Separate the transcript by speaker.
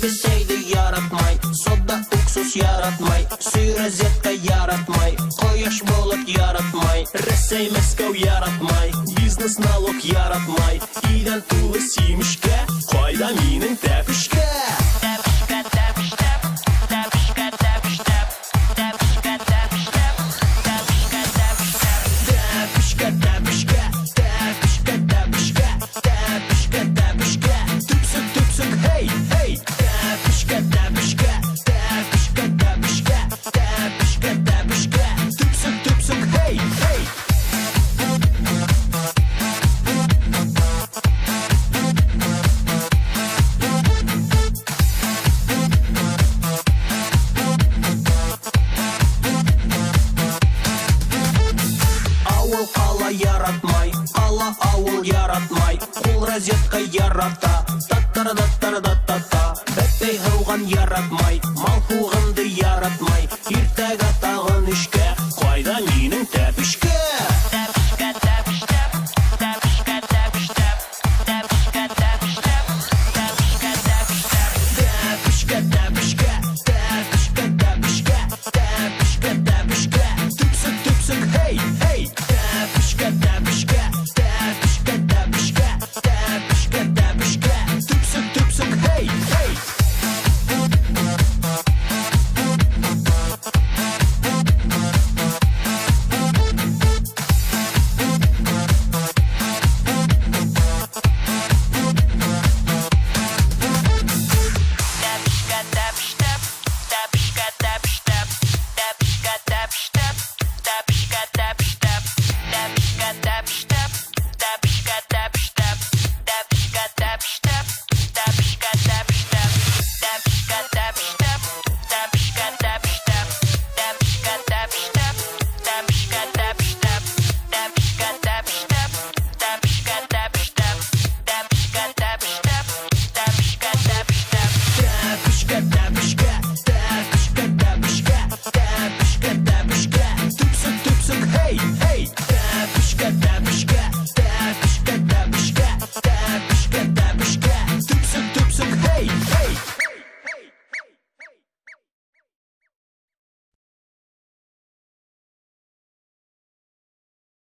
Speaker 1: Кесейді яратмай, сода уксус яратмай, сүй розетка яратмай, кояш болот яратмай, Ресей Мәскәү яратмай, бизнес налог яратмай, идән тулы симешкә, кайда минең тәпешкә? Яратмай, ала ауыл яратмай, кул розетка ярата, таттара-даттара-даттата, бәттей ғыруған яратмай, мал хуға